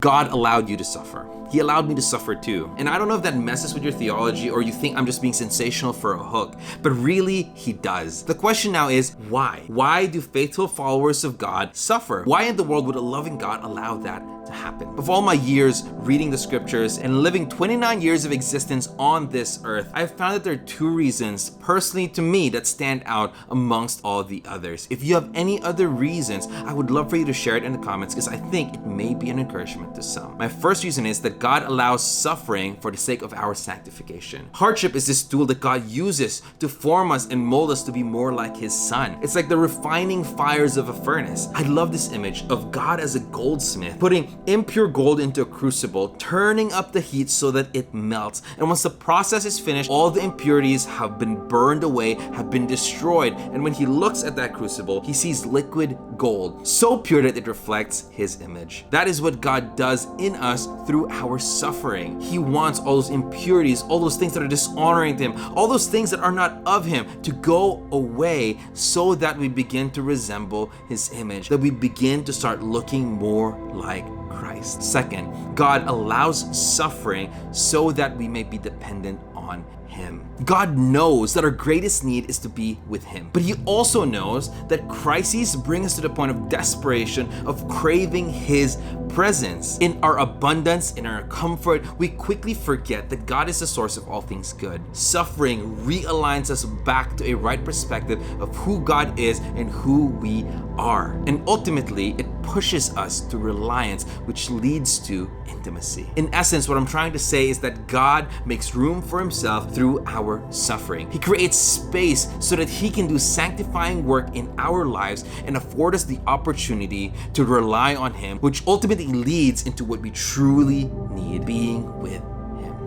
God allowed you to suffer. He allowed me to suffer too. And I don't know if that messes with your theology or you think I'm just being sensational for a hook, but really, he does. The question now is, why? Why do faithful followers of God suffer? Why in the world would a loving God allow that to happen? Of all my years reading the scriptures and living 29 years of existence on this earth, I've found that there are two reasons, personally to me, that stand out amongst all the others. If you have any other reasons, I would love for you to share it in the comments because I think it may be an encouragement to some. My first reason is that God allows suffering for the sake of our sanctification. Hardship is this tool that God uses to form us and mold us to be more like His Son. It's like the refining fires of a furnace. I love this image of God as a goldsmith, putting impure gold into a crucible, turning up the heat so that it melts. And once the process is finished, all the impurities have been burned away, have been destroyed. And when He looks at that crucible, He sees liquid gold, so pure that it reflects His image. That is what God does in us through our suffering. He wants all those impurities, all those things that are dishonoring to Him, all those things that are not of Him to go away so that we begin to resemble His image, that we begin to start looking more like Christ. Second, God allows suffering so that we may be dependent on Him. God knows that our greatest need is to be with Him, but He also knows that crises bring us to the point of desperation, of craving His presence. In our abundance, in our comfort, we quickly forget that God is the source of all things good. Suffering realigns us back to a right perspective of who God is and who we are. And ultimately, it pushes us to reliance, which leads to intimacy. In essence, what I'm trying to say is that God makes room for Himself through our suffering. He creates space so that He can do sanctifying work in our lives and afford us the opportunity to rely on Him, which ultimately leads into what we truly need, being with